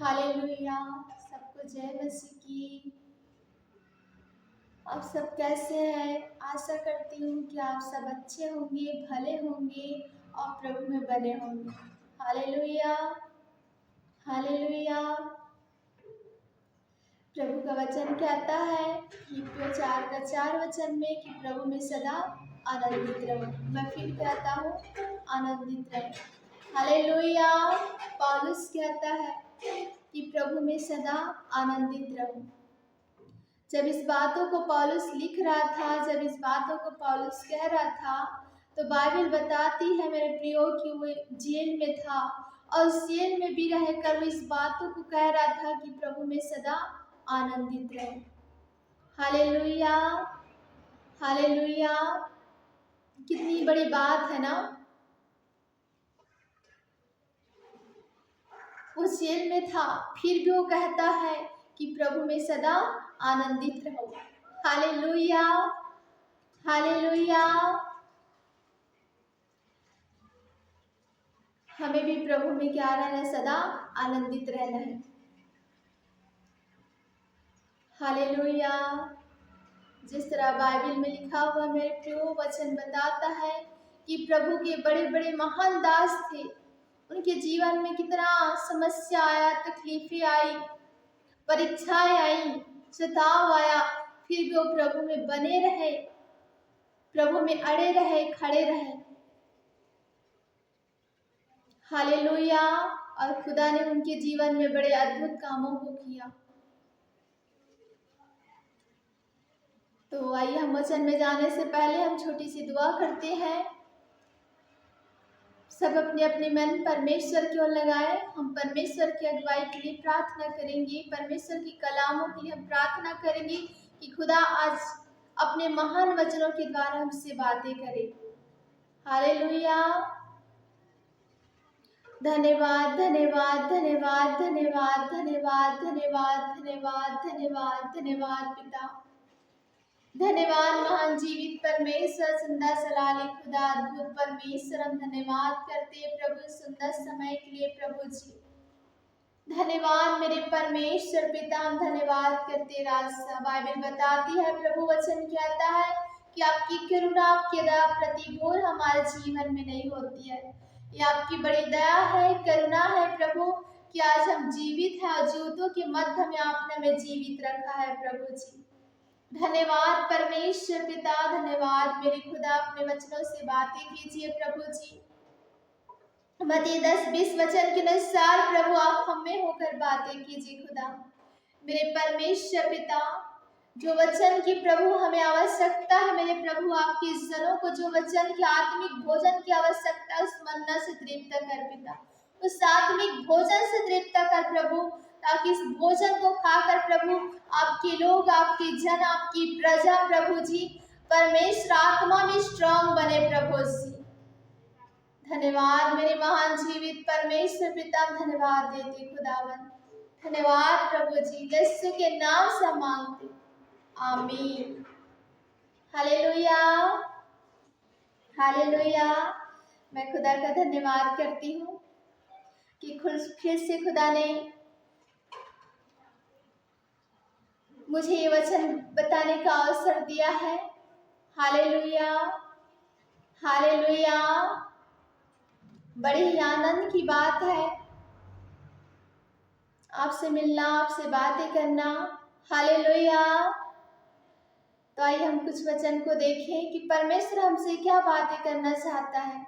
Hallelujah. सबको जय मसीह की। आप सब कैसे हैं? आशा करती हूँ कि आप सब अच्छे होंगे, भले होंगे और प्रभु में बने होंगे। Hallelujah, hallelujah. प्रभु का वचन कहता है फिलिप्पियों 4:4 में कि प्रभु में सदा आनंदित रहो। मैं फिर कहता हूँ, आनंदित रहो। हालेलुया। पौलुस कहता है कि प्रभु में सदा आनंदित रहो। जब इस बातों को पौलुस लिख रहा था, जब इस बातों को पौलुस कह रहा था, तो बाइबल बताती है मेरे प्रियो कि वो जेल में था और उस जेल में भी रहकर वो इस बातों को कह रहा था कि प्रभु में सदा आनंदित रहे। Hallelujah, hallelujah. कितनी बड़ी बात है ना। उस जेल में था, फिर भी वो कहता है कि प्रभु में सदा आनंदित रहो। Hallelujah, hallelujah. हमें भी प्रभु में क्या रहना है? सदा आनंदित रहना है। हालेलुया। जिस तरह बाइबल में लिखा हुआ मेरे प्रियो वचन बताता है कि प्रभु के बड़े बड़े महान दास थे, उनके जीवन में कितना समस्या आया, तकलीफें आई, परीक्षाएं आई, सताव आया, फिर भी वो प्रभु में बने रहे, प्रभु में अड़े रहे, खड़े रहे। हालेलुया। और खुदा ने उनके जीवन में बड़े अद्भुत कामों को किया। तो आइए हम वचन में जाने से पहले हम छोटी सी दुआ करते हैं। सब अपने अपने मन परमेश्वर की ओर लगाए। हम परमेश्वर की अगुवाई के लिए प्रार्थना करेंगे, परमेश्वर की कलामों के लिए हम प्रार्थना करेंगे कि खुदा आज अपने महान वचनों के द्वारा हमसे बातें करे। हालेलुया। धन्यवाद, धन्यवाद, धन्यवाद, धन्यवाद, धन्यवाद, धन्यवाद, धन्यवाद, धन्यवाद, धन्यवाद पिता। धन्यवाद महान जीवित परमेश्वर, सुंदर सलाली खुदा, अद्भुत परमेश्वर, हम धन्यवाद करते हैं प्रभु सुंदर समय के लिए। प्रभु जी धन्यवाद मेरे परमेश्वर पिता, हम धन्यवाद करते। रास्ता बाइबल बताती है, प्रभु वचन कहता है कि आपकी करुणा, आपकी दया प्रतिभोर हमारे जीवन में नहीं होती है। ये आपकी बड़ी दया है, करुणा है प्रभु कि आज हम जीवित हैं और जीवितों के मध्य में आपने हमें जीवित रखा है। प्रभु जी धन्यवाद परमेश्वर पिता, धन्यवाद मेरे खुदा, अपने वचनों से बातें कीजिए प्रभु जी। मत्ती 10:20 वचन के अनुसार प्रभु आप हम में होकर बातें कीजिए खुदा। मेरे परमेश्वर पिता, जो वचन की प्रभु हमें आवश्यकता है, मेरे प्रभु आपके जनों को जो वचन की आत्मिक भोजन की आवश्यकता है, उस मन्ना से तृप्त कर पिता, उस आत्मिक भोजन से तृप्त कर प्रभु, ताकि इस भोजन को खाकर प्रभु आपके लोग, आपके जन, आपकी प्रजा प्रभु जी परमेश्वर आत्मा में स्ट्रांग बने प्रभु जी। धन्यवाद मेरे महान जीवित परमेश्वर पिता, धन्यवाद देते खुदावन, धन्यवाद प्रभु जी। यीशु के नाम से मांगते, आमीन। Hallelujah, hallelujah. मैं खुदा का धन्यवाद करती हूँ कि फिर से खुदा ने मुझे ये वचन बताने का अवसर दिया है। Hallelujah, hallelujah. बड़ी ही आनंद की बात है आपसे मिलना, आपसे बातें करना। हालेलुया। तो आइए हम कुछ वचन को देखें कि परमेश्वर हमसे क्या बातें करना चाहता है।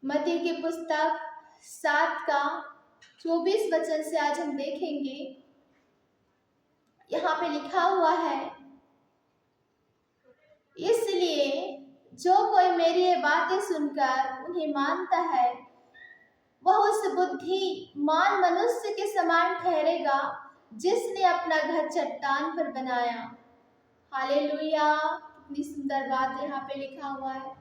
मत्ती की पुस्तक 7:24 वचन से आज हम देखेंगे। यहाँ पे लिखा हुआ है, इसलिए जो कोई मेरी ये बातें सुनकर उन्हें मानता है, वह उस बुद्धिमान मनुष्य के समान ठहरेगा जिसने अपना घर चट्टान पर बनाया। हालेलुया। कितनी सुंदर बात यहाँ पे लिखा हुआ है।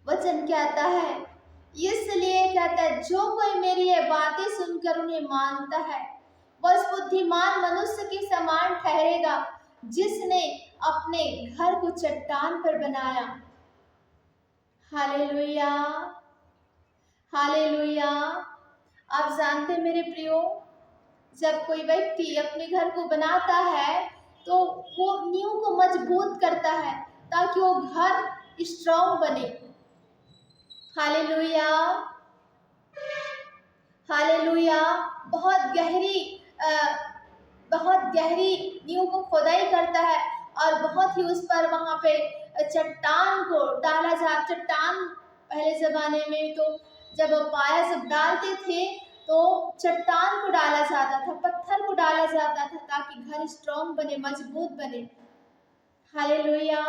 वचन कहता है, इसलिए कहता है जो कोई मेरी ये बातें सुनकर उन्हें मानता है, वह उस बुद्धिमान मनुष्य के समान ठहरेगा जिसने अपने घर को चट्टान पर बनाया। Hallelujah, hallelujah. आप जानते हैं मेरे प्रियो, जब कोई व्यक्ति अपने घर को बनाता है तो वो नींव को मजबूत करता है ताकि वो घर स्ट्रांग बने। Hallelujah, hallelujah. बहुत गहरी बहुत गहरी नींव को खोदाई करता है और बहुत ही उस पर वहाँ पे चट्टान को डाला चट्टान पहले ज़माने में तो जब पाया जब डालते थे तो चट्टान को डाला जाता था, पत्थर को डाला जाता था ताकि घर स्ट्रांग बने, मजबूत बने। Hallelujah,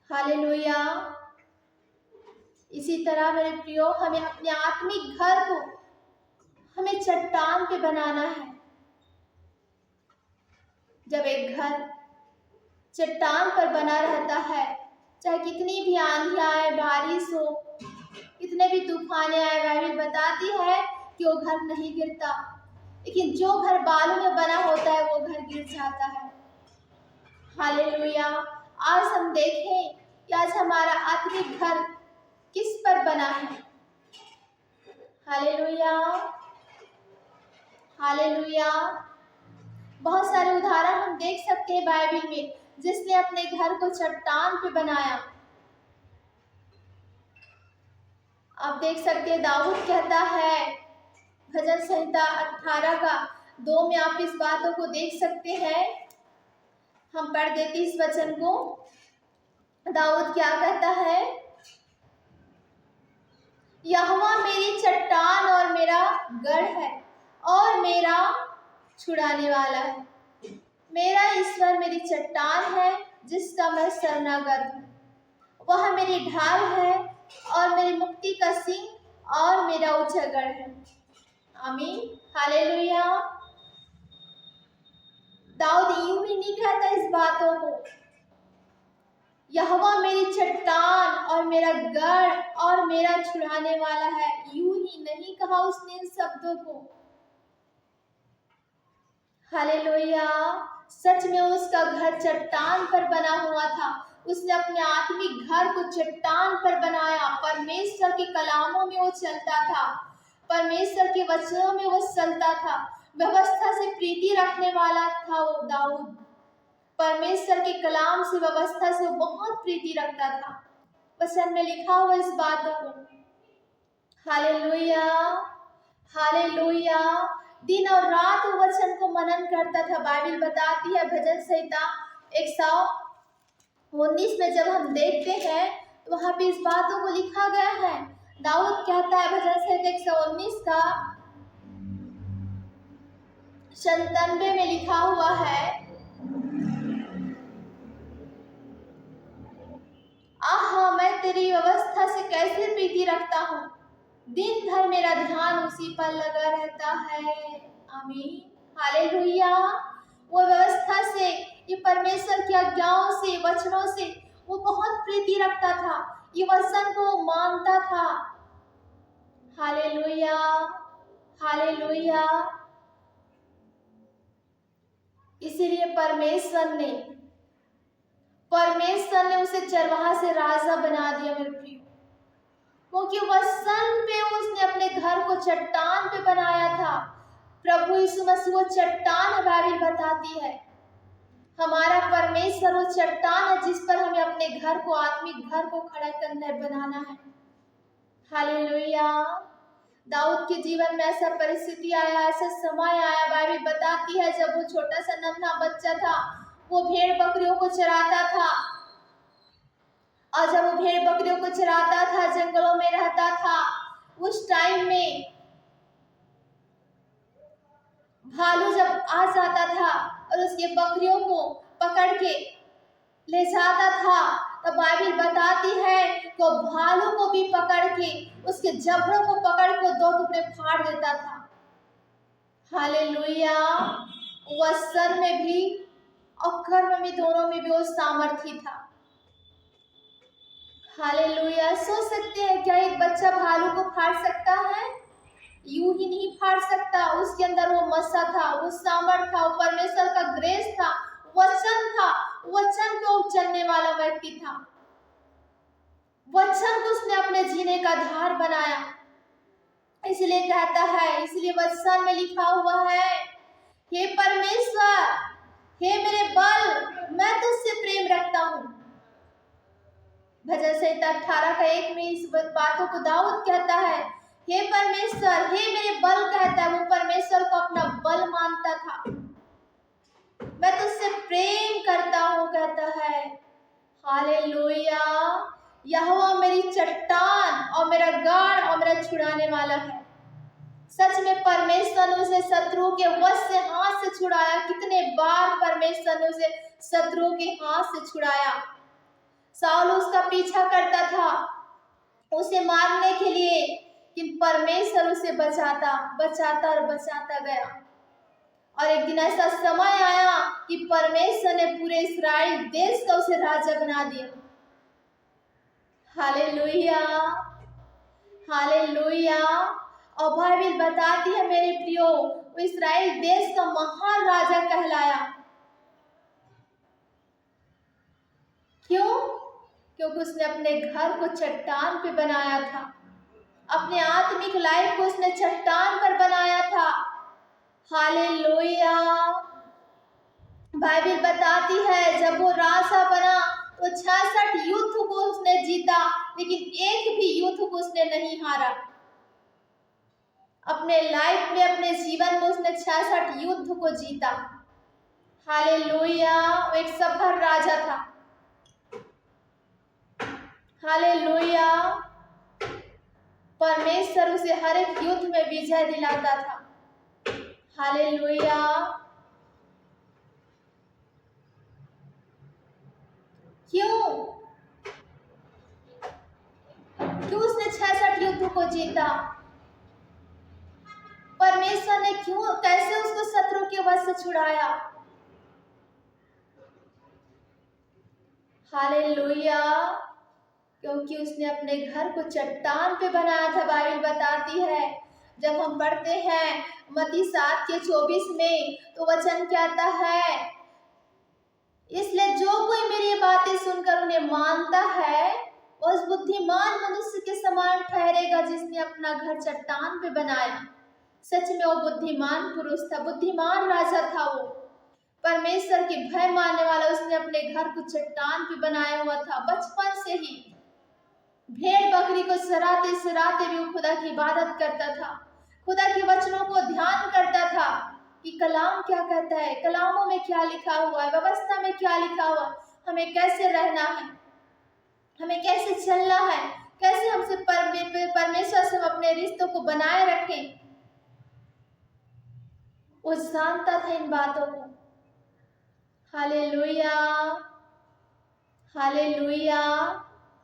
hallelujah. इसी तरह मेरे प्रियो, हमें अपने आत्मिक घर को हमें चट्टान पे बनाना है। जब एक घर चट्टान पर बना रहता है, चाहे कितनी भी आंधी आए, बारिश हो, कितने भी तूफान आए, बाइबल बताती है कि वो घर नहीं गिरता। लेकिन जो घर बालू में बना होता है वो घर गिर जाता है। हालेलुया। आज हम देखें कि आज हमारा आत्मिक घर किस पर बना है। Hallelujah, hallelujah. बहुत सारे उदाहरण हम देख सकते हैं बाइबल में जिसने अपने घर को चट्टान पे बनाया। आप देख सकते हैं दाऊद कहता है भजन संहिता 18:2 में, आप इस बातों को देख सकते हैं। हम पढ़ देते इस वचन को। दाऊद क्या कहता है? यहोवा मेरी चट्टान और मेरा गढ़ है और मेरा छुड़ाने वाला है। मेरा ईश्वर मेरी चट्टान है जिसका मैं शरणागत हूँ। वह मेरी ढाल है और मेरी मुक्ति का सिंह और मेरा ऊंचा गढ़ है। आमीन, हालेलुया। दाऊद यूं ही नहीं कहता इस बातों को, यहोवा मेरी चट्टान और मेरा गढ़ और मेरा छुड़ाने वाला है, यूं ही नहीं कहा उसने इन शब्दों को। हालेलुया। सच में उसका घर चट्टान पर बना हुआ था। उसने अपने आत्मिक घर को चट्टान पर बनाया। परमेश्वर के कलामों में वो चलता था, परमेश्वर के वचनों में वो चलता था, व्यवस्था से प्रीति रखने वाला था वो दाऊद। परमेश्वर के कलाम से, व्यवस्था से वो बहुत प्रीति रखता था। वचन में लिखा हुआ इस बातों को। Hallelujah, hallelujah. दिन और रात वो वचन को मनन करता था। बाइबल बताती है भजन संहिता 119 में जब हम देखते हैं तो वहां पे इस बातों को लिखा गया है। दाऊद कहता है भजन संहिता 119 का 97 में लिखा हुआ है, आहा मैं तेरी व्यवस्था से कैसे प्रीति रखता हूँ, दिन भर मेरा ध्यान उसी पर लगा रहता है। आमीन, हालेलुया। वो व्यवस्था से, ये परमेश्वर की आज्ञाओं से, वचनों से वो बहुत प्रीति रखता था। ये वचन को वो मानता था। Hallelujah, hallelujah. इसीलिए परमेश्वर ने उसे चरवाहा से राजा बना दिया मेरे प्रिय, क्योंकि वचन पे उसने अपने घर को चट्टान पे बनाया था। प्रभु यीशु मसीह वो चट्टान है, बाइबल बताती है। हमारा परमेश्वर वो चट्टान है जिस पर हमें अपने घर को, आत्मिक घर को खड़ा करना है, बनाना है। हालेलुया। दाऊद के जीवन में ऐसा परिस्थिति आया, ऐसा समय आया, बाइबल बताती है जब वो छोटा सा नन्हा बच्चा था, वो भेड़ बकरियों को चराता था। और जब वो भेड़ बकरियों को चराता था, जंगलों में रहता था, उस टाइम में भालू जब आ जाता था और उसके बकरियों को पकड़ के ले जाता था, तो बाइबल बताती है कि भालू को भी पकड़ के, उसके जबड़ों को पकड़ के 2 टुकड़े फाड़ देता था। हालेलुया। वचन में भी और कर्म में, दोनों में भी वो सामर्थ्य था। हालेलुया। सोच सकते हैं क्या एक बच्चा भालू को फाड़ सकता है? यूं ही नहीं फाड़ सकता। उसके अंदर वो मसा था, वो सामर्थ था, वो परमेश्वर का ग्रेस था, वचन था। वचन को चलने वाला व्यक्ति था। वचन को उसने अपने जीने का आधार बनाया। इसलिए कहता है, इसलिए वचन में लिखा हुआ है, हे परमेश्वर, हे मेरे बल, मैं तुझसे प्रेम रखता हूँ। भजन संहिता 18 का 1 में इस बातों को दाऊद कहता है, हे परमेश्वर, हे मेरे बल कहता है। वो परमेश्वर को अपना बल मानता था। मैं तुझसे प्रेम करता हूँ कहता है। हालेलुया। यहोवा मेरी चट्टान और मेरा गढ़ और मेरा छुड़ाने वाला है। सच में परमेश्वर ने उसे शत्रुओं के वश से, हाथ से छुड़ाया। कितने बार परमेश्वर ने उसे शत्रुओं के हाथ से छुड़ाया। साउल उसका पीछा करता था उसे मारने के लिए, लेकिन परमेश्वर उसे बचाता और बचाता गया। और एक दिन ऐसा समय आया कि परमेश्वर ने पूरे इस्राएल देश का उसे राजा बना दिया। Hallelujah, hallelujah. और बाइबल बताती है मेरे प्रियो, वो इस्राएल देश का महान राजा कहलाया। क्यों? क्योंकि उसने अपने घर को चट्टान पे बनाया था। अपने आत्मिक लाइफ को उसने चट्टान पर बनाया था। हालेलुया। बाइबल बताती है जब वो राजा बना तो 66 युद्ध को उसने जीता, लेकिन एक भी युद्ध को उसने नहीं हारा। अपने लाइफ में, अपने जीवन में उसने 66 युद्ध को जीता। हालेलुया। वो एक सफल राजा था। हालेलुया। परमेश्वर उसे हर एक युद्ध में विजय दिलाता था। हालेलुया। क्यों उसने 66 युद्ध को जीता? परमेश्वर ने कैसे उसको शत्रु के वश से छुड़ाया? हालेलुया। क्योंकि उसने अपने घर को चट्टान पे बनाया था। बाइबल बताती है, जब हम पढ़ते हैं मत्ती 7:24 में, तो वचन कहता है, इसलिए जो कोई मेरी बातें सुनकर उन्हें मानता है, उस बुद्धिमान मनुष्य के समान ठहरेगा जिसने अपना घर चट्टान पे बनाया। सच में वो बुद्धिमान पुरुष था, बुद्धिमान राजा था। वो परमेश्वर के भय मानने वाला, उसने अपने घर को चट्टान पे बनाया हुआ था। बचपन से ही भेड़ बकरी को चराते भी वो खुदा की इबादत करता था। खुदा के वचनों को ध्यान करता था कि कलाम क्या कहता है, कलामों में क्या लिखा हुआ है, व्यवस्था में क्या लिखा हुआ, हमें कैसे रहना है, हमें कैसे चलना है, कैसे हमसे परमेश्वर से अपने रिश्तों को बनाए रखें। वो जानता था इन बातों को। Hallelujah, hallelujah.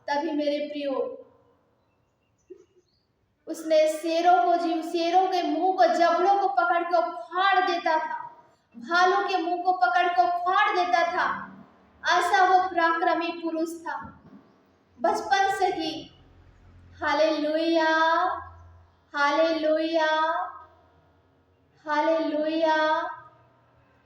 तभी मेरे प्रियो, उसने शेरों के मुंह को, जबड़ों को पकड़ के फाड़ देता था, भालू के मुंह को पकड़ के फाड़ देता था। ऐसा वो पराक्रमी पुरुष था बचपन से ही। Hallelujah, hallelujah, hallelujah.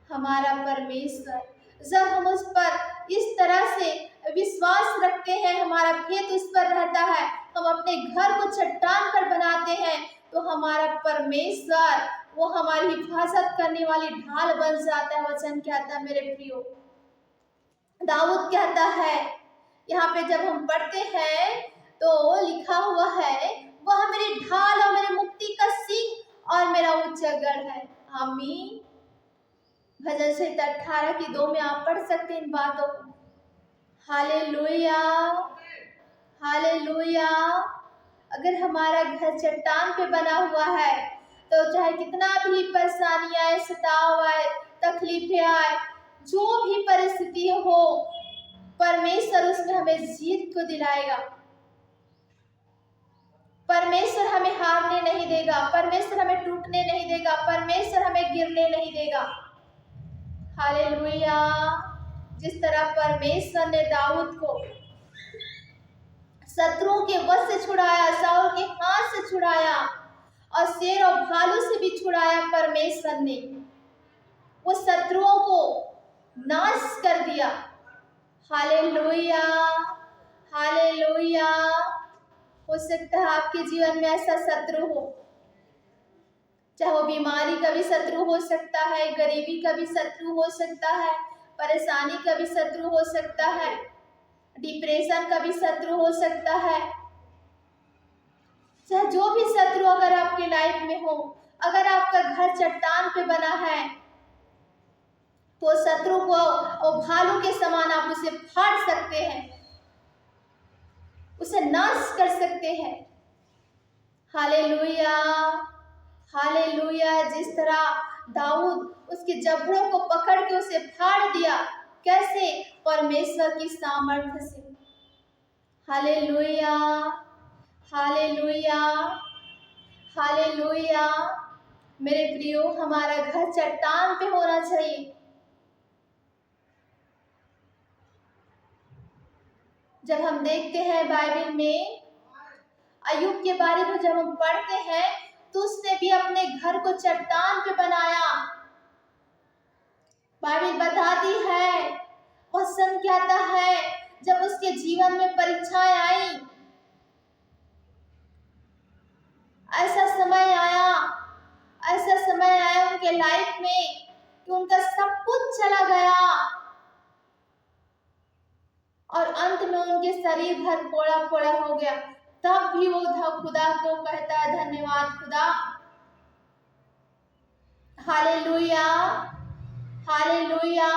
हमारा परमेश्वर, जब हम उस पर इस तरह से विश्वास रखते हैं, हमारा फेथ उस पर रहता है, हम अपने घर को चट्टान पर बनाते हैं, तो हमारा परमेश्वर वो हमारी हिफाजत करने वाली ढाल बन जाता है। वचन कहता है मेरे प्रियो, दाऊद कहता है, यहाँ पे जब हम पढ़ते हैं तो लिखा हुआ है, वह मेरी ढाल और मेरे मुक्ति का सिंह और मेरा ऊंचा गढ़ है। आमीन। भजन संहिता 18:2 में आप पढ़ सकते हैं इन बातों को। Hallelujah, hallelujah. अगर हमारा घर चट्टान पे बना हुआ है, तो चाहे कितना भी परेशानी आए, सताव आए, तकलीफें आए, जो भी परिस्थिति हो, परमेश्वर उसमें हमें जीत को दिलाएगा। परमेश्वर हमें हारने नहीं देगा, परमेश्वर हमें टूटने नहीं देगा, परमेश्वर हमें गिरने नहीं देगा। हालेलुया। जिस तरह परमेश्वर ने दाऊद को शत्रुओं के वश से छुड़ाया, साउल के हाथ से छुड़ाया और शेर और भालू से भी छुड़ाया, परमेश्वर ने वो शत्रुओं को नाश कर दिया। Hallelujah, hallelujah. हो सकता है आपके जीवन में ऐसा शत्रु हो चाहे वो बीमारी का भी शत्रु हो सकता है, गरीबी का भी शत्रु हो सकता है, परेशानी का भी शत्रु हो सकता है, डिप्रेशन का भी शत्रु हो सकता है। चाहे जो भी शत्रु अगर आपके लाइफ में हो, अगर आपका घर चट्टान पे बना है तो शत्रु को वो भालू के समान आप उसे फाड़ सकते हैं, उसे नाश कर सकते हैं। Hallelujah, hallelujah. जिस तरह दाऊद उसके जबड़ों को पकड़ के उसे फाड़ दिया, कैसे? परमेश्वर की सामर्थ्य से। Hallelujah, hallelujah, hallelujah. मेरे प्रियो, हमारा घर चट्टान पे होना चाहिए। जब हम देखते हैं बाइबल में अय्यूब के बारे में, जब हम पढ़ते हैं तो उसने भी अपने घर को चट्टान पे बनाया। बाइबल बताती है, वचन कहता है, जब उसके जीवन में परीक्षाएं आई, ऐसा समय आया उनके लाइफ में कि उनका सब कुछ चला गया और अंत में उनके शरीर भर फोड़ा फोड़ा हो गया। तब भी वो खुदा को कहता है, धन्यवाद खुदा। Hallelujah, hallelujah.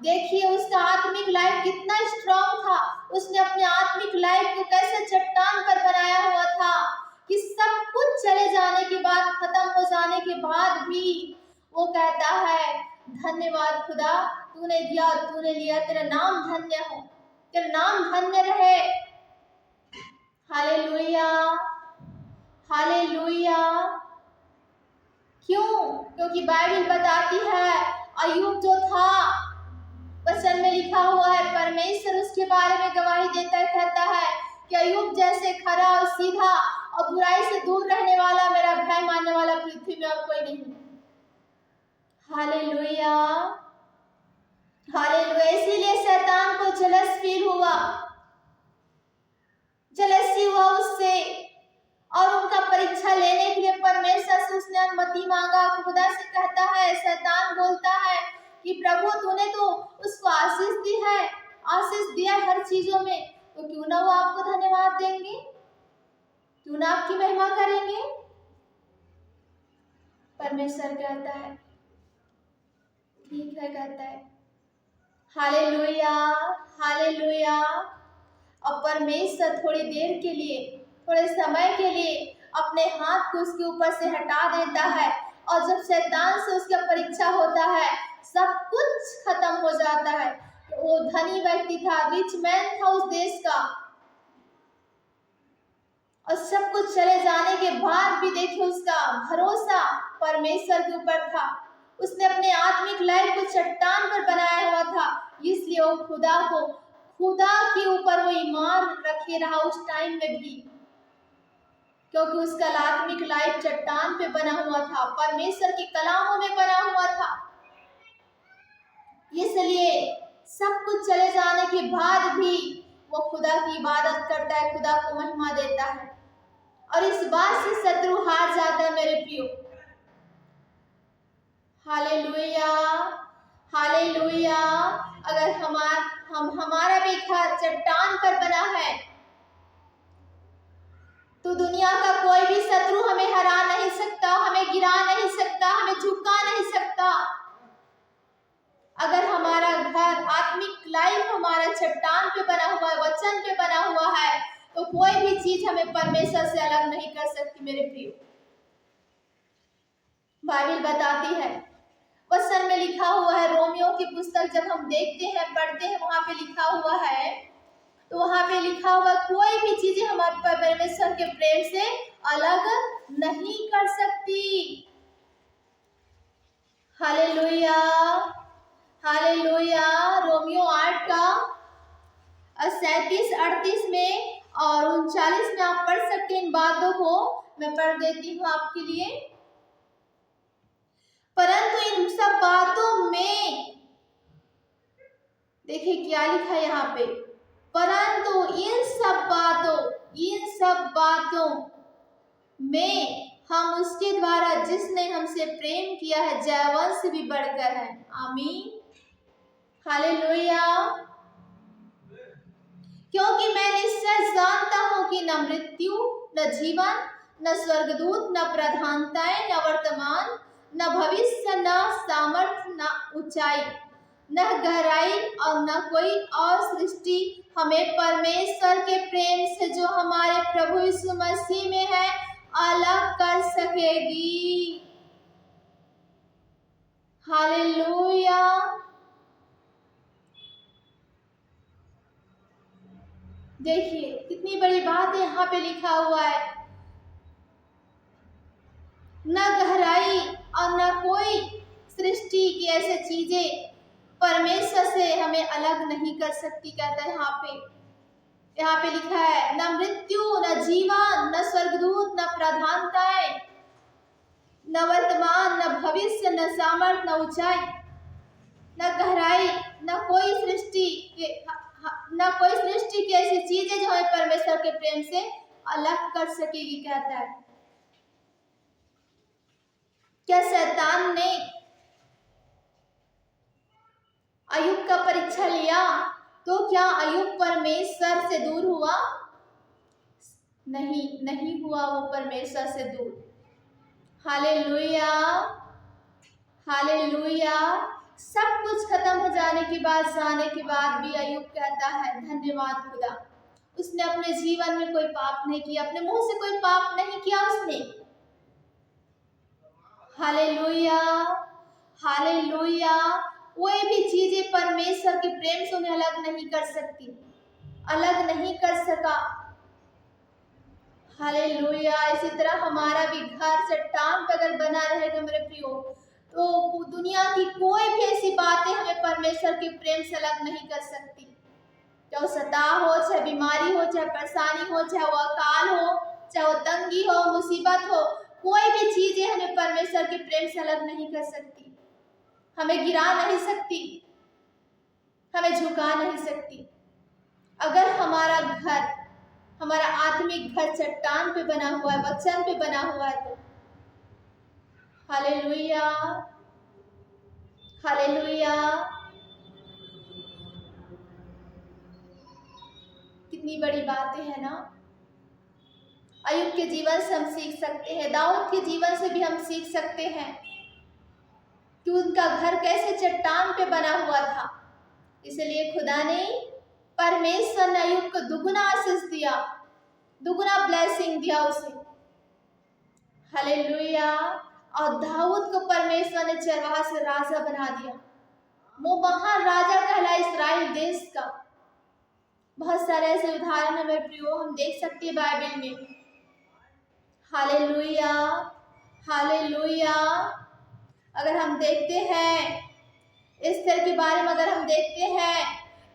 देखिए उसका आत्मिक लाइफ कितना स्ट्रांग था। उसने अपने आत्मिक लाइफ को कैसे चट्टान पर बनाया हुआ था कि सब कुछ चले जाने के बाद, खत्म हो जाने के बाद भी वो कहता है, धन्यवाद खुदा, तूने दिया, तूने लिया, तेरा नाम धन्य हो, तेरा नाम धन्य रहे। Hallelujah, hallelujah. क्यों? क्योंकि बाइबल बताती है अय्यूब जो था, वचन में लिखा हुआ है, परमेश्वर उसके बारे में गवाही देता है, कहता है कि अय्यूब जैसे खरा और सीधा और बुराई से दूर रहने वाला, मेरा भय मानने वाला पृथ्वी में और कोई नहीं। Hallelujah, hallelujah. इसीलिए शैतान को जलस फील हुआ, जलसी हुआ उससे, और उनका परीक्षा लेने के लिए परमेश्वर से उसने अनुमति मांगा। खुदा से कहता है, शैतान बोलता है कि प्रभु तूने तो उसको आशीष दी है, आशीष दिया हर चीजों में, तो क्यों ना वो आपको धन्यवाद देंगे, क्यों ना आपकी महिमा करेंगे? परमेश्वर कहता है ठीक है, कहता है। Hallelujah, hallelujah. और परमेश्वर थोड़ी देर के लिए, थोड़े समय के लिए अपने हाथ को उसके ऊपर से हटा देता है, और जब शैतान से उसका परीक्षा होता है, सब कुछ खत्म हो जाता है। वो धनी व्यक्ति था, रिच मैन था उस देश का, और सब कुछ चले जाने के बाद भी देखिए उसका भरोसा परमेश्वर के ऊपर था। उसने अपने आत्मिक लाइफ को चट्टान पर बनाया हुआ था, इसलिए वो खुदा के ऊपर वो ईमान रखे रहा उस टाइम में भी, क्योंकि उसका आत्मिक लाइफ चट्टान पे बना हुआ था, परमेश्वर के कलामों में बना हुआ था। इसलिए सब कुछ चले जाने के बाद भी वो खुदा की इबादत करता है, खुदा को महिमा देता है, और इस बात से शत्रु हार जाता है मेरे प्रियो। Hallelujah, hallelujah. अगर हमारा भी घर चट्टान पर बना है तो दुनिया का कोई भी शत्रु हमें हरा नहीं सकता, हमें गिरा नहीं सकता, हमें झुका नहीं सकता। अगर हमारा घर, आत्मिक लाइफ हमारा चट्टान पे बना हुआ है, वचन पे बना हुआ है, तो कोई भी चीज हमें परमेश्वर से अलग नहीं कर सकती मेरे प्रियो। बाइबल बताती है, वचन में लिखा हुआ है, रोमियो की पुस्तक जब हम देखते हैं, पढ़ते हैं, वहां पे लिखा हुआ है, तो वहां पे लिखा हुआ कोई भी चीजें हमारे परमेश्वर के प्रेम से अलग नहीं कर सकती। Hallelujah, hallelujah. रोमियो 8 का 37-38 में और 39 में आप पढ़ सकते हैं इन बातों को, मैं पढ़ देती हूँ आपके लिए। परंतु इन सब बातों में, देखिए क्या लिखा है यहाँ पे, परंतु इन सब बातों में हम उसके द्वारा जिसने हमसे प्रेम किया है जयवंश भी बढ़कर है। आमीन, हालेलुया। क्योंकि मैं निश्चय जानता हूं कि न मृत्यु, न जीवन, न स्वर्गदूत, न प्रधानताएं, न वर्तमान, न भविष्य, न सामर्थ्य, न ऊंचाई, न गहराई और न कोई और सृष्टि हमें परमेश्वर के प्रेम से जो हमारे प्रभु यीशु मसीह में है अलग कर सकेगी। हालेलुया। देखिए कितनी बड़ी बात यहाँ पे लिखा हुआ है, न गहराई और न कोई सृष्टि की ऐसी चीजें परमेश्वर से हमें अलग नहीं कर सकती। कहता है यहाँ पे लिखा है, न मृत्यु, न जीवन, न स्वर्गदूत, न प्रधानताएं, न वर्तमान, न भविष्य, न सामर्थ, न ऊंचाई, न गहराई, न कोई सृष्टि की ऐसी चीजें जो हमें परमेश्वर के प्रेम से अलग कर सकेगी। कहता है, क्या शैतान ने अय्यूब का परीक्षा लिया तो क्या अय्यूब परमेश्वर से दूर हुआ? नहीं हुआ वो परमेश्वर से दूर। Hallelujah, hallelujah. सब कुछ खत्म हो जाने के बाद भी अय्यूब कहता है, धन्यवाद खुदा, उसने अपने जीवन में कोई पाप नहीं किया, अपने मुंह से कोई पाप नहीं किया उसने। Hallelujah, hallelujah. कोई भी चीजें परमेश्वर के प्रेम से उन्हें अलग नहीं कर सकती, अलग नहीं कर सका। हालेलुया। इसी तरह हमारा भी घर चट्टान पर अगर बना रहेगा मेरे प्रियो, तो दुनिया की कोई भी ऐसी बातें हमें परमेश्वर के प्रेम से अलग नहीं कर सकती। चाहे वो सताव हो, चाहे बीमारी हो, चाहे परेशानी हो, चाहे वो अकाल हो, चाहे वो तंगी हो, मुसीबत हो, कोई भी चीजें हमें परमेश्वर के प्रेम से अलग नहीं कर सकती, हमें गिरा नहीं सकती, हमें झुका नहीं सकती। अगर हमारा घर, हमारा आत्मिक घर चट्टान पे बना हुआ है, वचन पे बना हुआ है तो हालेलुया, हालेलुया। कितनी बड़ी बातें हैं ना। अय्यूब के जीवन से हम सीख सकते हैं, दाऊद के जीवन से भी हम सीख सकते हैं कि उनका घर कैसे चट्टान पे बना हुआ था। इसलिए खुदा ने, परमेश्वर ने अय्यूब को दुगुना आशीष दिया, दुगुना ब्लेसिंग दिया उसे। हालेलुया। और दाऊद को परमेश्वर ने चरवाहा से राजा बना दिया, वो महान राजा कहला इस्राएल देश का। बहुत सारे ऐसे उदाहरण हमें प्रियो हम देख सकते हैं बाइबल में। Hallelujah, hallelujah. अगर हम देखते हैं एस्थर के बारे में, अगर हम देखते हैं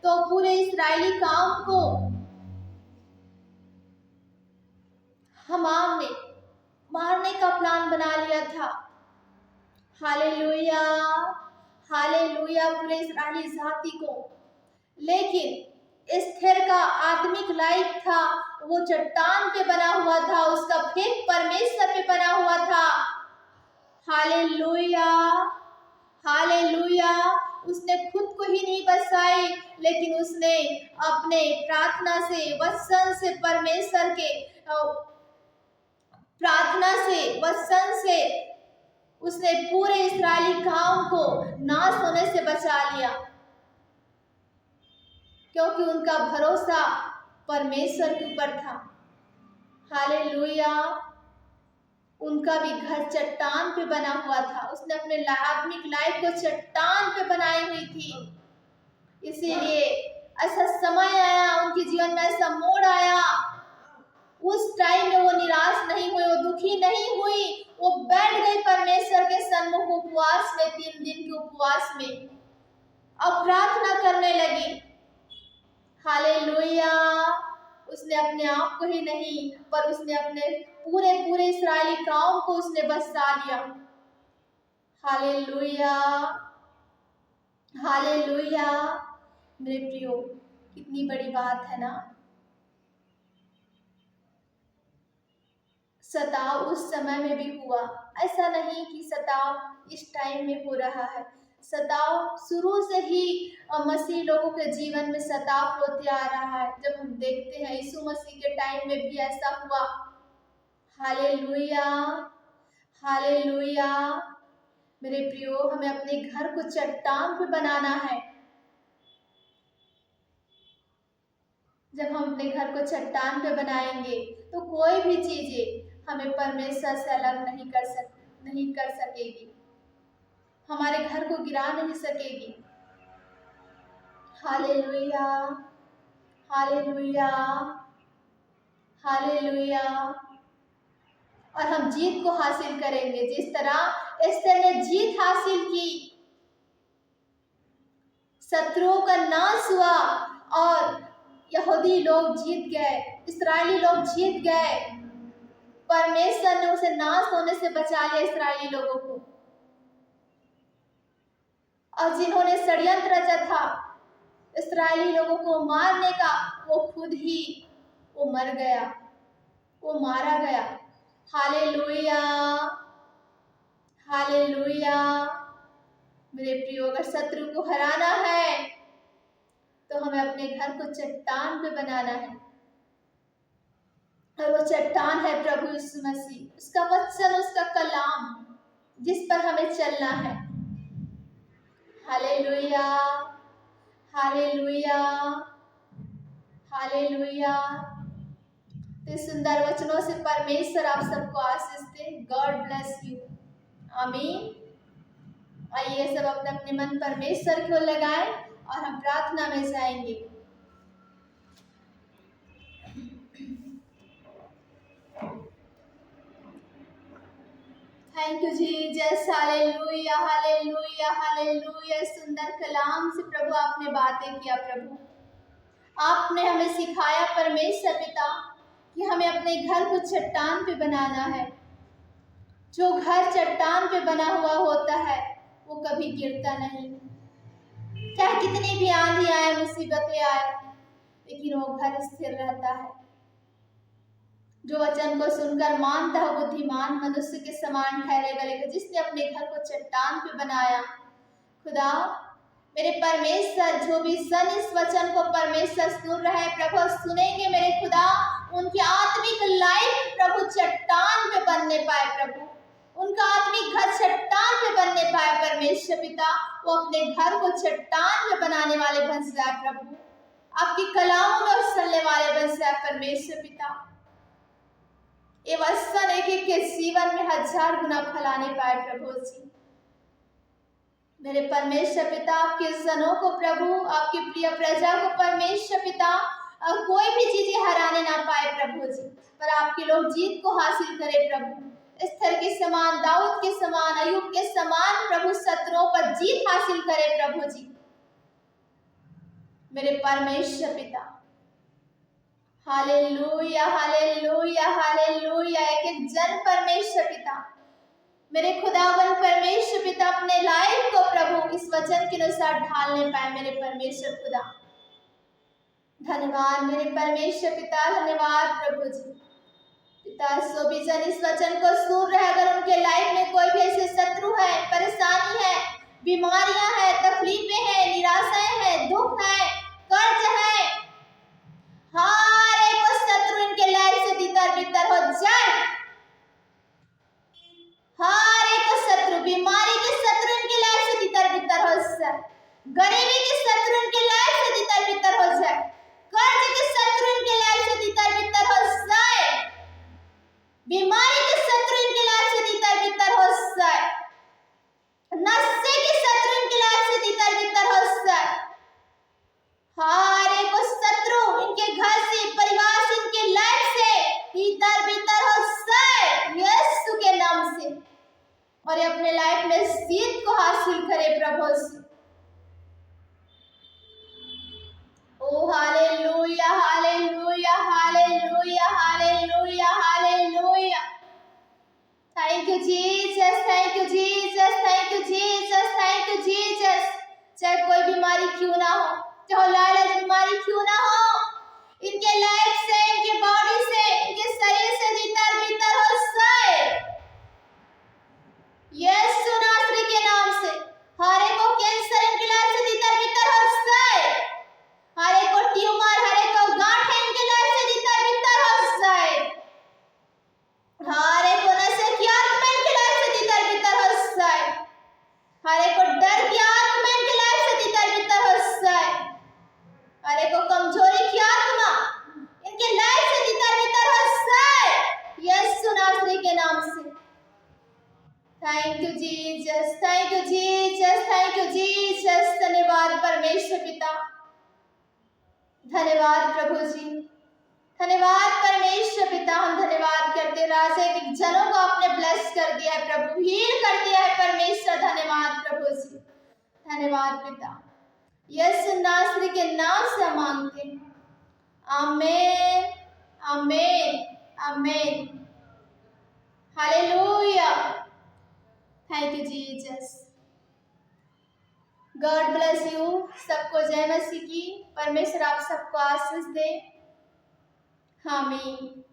तो पूरे इस्राएली कौम को हामान ने मारने का प्लान बना लिया था। Hallelujah, hallelujah. पूरे इस्राएली जाति को, लेकिन एस्थर का आत्मिक लाइफ था, वो चट्टान पे बना हुआ था, उसका फेथ परमेश्वर पे बना हुआ था। Hallelujah, hallelujah. उसने खुद को ही नहीं बचाई, लेकिन उसने अपने प्रार्थना से, वचन से, परमेश्वर के प्रार्थना से, वचन से उसने पूरे इस्राएली कौम को नाश होने से बचा लिया, क्योंकि उनका भरोसा परमेश्वर के ऊपर था। हालेलुया। उनका भी घर चट्टान पे बना हुआ था, उसने अपने आत्मिक लाइफ को चट्टान पे बनाई हुई थी। इसीलिए ऐसा समय आया, उनके जीवन में ऐसा मोड़ आया, उस टाइम में वो निराश नहीं हुई, वो दुखी नहीं हुई, वो बैठ गई परमेश्वर के सम्मुख उपवास में, 3 दिन के उपवास में, और प्रार्थना करने लगी। हालेलुया। उसने अपने आप को ही नहीं, पर उसने अपने पूरे इस्राएली कौम को उसने बचा लिया। Hallelujah, hallelujah. मेरे प्रियो, कितनी बड़ी बात है ना। सताव उस समय में भी हुआ, ऐसा नहीं कि सताव इस टाइम में हो रहा है। सताव शुरू से ही मसीह लोगों के जीवन में सताव होते आ रहा है। जब हम देखते हैं यीशु मसीह के टाइम में भी ऐसा हुआ। Hallelujah, hallelujah. मेरे प्रियो, हमें अपने घर को चट्टान पे बनाना है। जब हम अपने घर को चट्टान पे बनाएंगे तो कोई भी चीजें हमें परमेश्वर से अलग नहीं कर सकेगी, हमारे घर को गिरा नहीं सकेगी। Hallelujah, hallelujah, hallelujah. और हम जीत को हासिल करेंगे जिस तरह एस्तर ने जीत हासिल की, शत्रुओं का नाश हुआ और यहूदी लोग जीत गए, इस्राएली लोग जीत गए। परमेश्वर ने उसे नाश होने से बचा लिया इस्राएली लोगों को। और जिन्होंने षड्यंत्र रचा था इस्राएली लोगों को मारने का, वो खुद ही वो मर गया, वो मारा गया। Hallelujah, hallelujah. मेरे प्रियो, अगर शत्रु को हराना है तो हमें अपने घर को चट्टान पे बनाना है, और वो चट्टान है प्रभु यीशु मसीह, उसका वचन, उसका कलाम, जिस पर हमें चलना है। Hallelujah, hallelujah, hallelujah. तो सुंदर वचनों से परमेश्वर आप सबको आशीष दे। God bless you. आमीन। आइए सब अपने अपने मन परमेश्वर को लगाएं और हम प्रार्थना में जाएंगे। Thank you Jesus. Hallelujah, hallelujah, hallelujah. सुंदर कलाम से प्रभु आपने बातें किया। प्रभु आपने हमें सिखाया परमेश्वर पिता कि हमें अपने घर को चट्टान पे बनाना है। जो घर चट्टान पे बना हुआ होता है वो कभी गिरता नहीं, चाहे कितनी भी आंधी आए, मुसीबतें आए, लेकिन वो घर स्थिर रहता है। जो वचन को सुनकर मानता है बुद्धिमान मनुष्य के समान ठहरेगा। लेकिन जिसने अपने घर को चट्टान पे बनाया, खुदा मेरे परमेश्वर, जो भी सन इस वचन को परमेश्वर सुन रहे हैं प्रभु, सुनेंगे मेरे खुदा, उनकी आत्मिक लाइफ प्रभु चट्टान पे बनने पाए। प्रभु उनका आत्मिक घर चट्टान पे बनने पाए। परमेश्वर पिता वो अपने घर को चट्टान पे बनाने वाले बन जाए। प्रभु आपकी कलामों में उछलने वाले बन जाए। परमेश्वर पिता ये वचन एक के जीवन में 1000 गुना फैलाने पाए। प्रभु जी मेरे परमेश्वर पिता, आपके जनों को प्रभु, आपकी प्रिय प्रजा को परमेश्वर पिता कोई भी चीजें हराने ना पाए प्रभु जी, पर आपके लोग जीत को हासिल करे। प्रभु एस्तर के समान, दाऊद के समान, अय्यूब के समान प्रभु शत्रुओं पर जीत हासिल करे। प्रभु जी मेरे परमेश्वर पिता, हालेलुया, हालेलुया, हालेलुया। एक जन परमेश्वर पिता, मेरे खुदावन परमेश्वर पिता अपने लाइफ को प्रभु इस वचन के अनुसार ढालने पाए। मेरे परमेश्वर खुदा धन्यवाद। मेरे परमेश्वर पिता धन्यवाद। प्रभु जी पिता, सो भी जन इस वचन को सुन रहे, अगर उनके लाइफ में कोई भी ऐसे शत्रु है, परेशानी है, बीमारियां है, तकलीफें हैं, निराशाएं हैं, दुख है, कर्ज है, हर एक शत्रु इनके लाइफ से तितर बितर हो जाए। हर एक शत्रु, बीमारी के शत्रु इनके लाइफ से तितर बितर हो जाए, गरीबी के शत्रु इनके लाइफ से तितर बितर हो जाए, कर्ज के शत्रु इनके लाइफ से तितर बितर हो जाए, बीमारी के शत्रु इनके लाइफ से तितर बितर हो जाए, नशे के शत्रु इनके लाइफ से तितर बितर हो जाए। हर एक शत्रु इनके घर से, परिवार से, इनके लाइफ से तितर बितर हो जाए यीशु के नाम से, और ये अपने लाइफ में जीत को हासिल करे। प्रभु ओ hallelujah, hallelujah, hallelujah, hallelujah, hallelujah. Thank you Jesus, thank you Jesus, thank you Jesus, thank you Jesus. चाहे कोई बीमारी क्यों ना हो, चाहे लालच बीमारी क्यों ना हो, इनके लाइफ से, इनके बॉडी से, इनके शरीर से तितर बितर हो नाम से। Thank you Jesus, thank you Jesus, thank you Jesus. धन्यवाद परमेश्वर पिता, धन्यवाद प्रभु जी, धन्यवाद परमेश्वर पिता। हम धन्यवाद करते राजनीतिक जनों को आपने ब्लेस कर दिया है प्रभु, हील कर दिया है परमेश्वर। धन्यवाद प्रभु जी, धन्यवाद पिता। यीशु नासरी के नाम से हम मांगते हैं, amen, amen, amen. Hallelujah, thank you Jesus. God bless you. सबको जय मसीह की। परमेश्वर आप सबको आशीष दे। आमीन।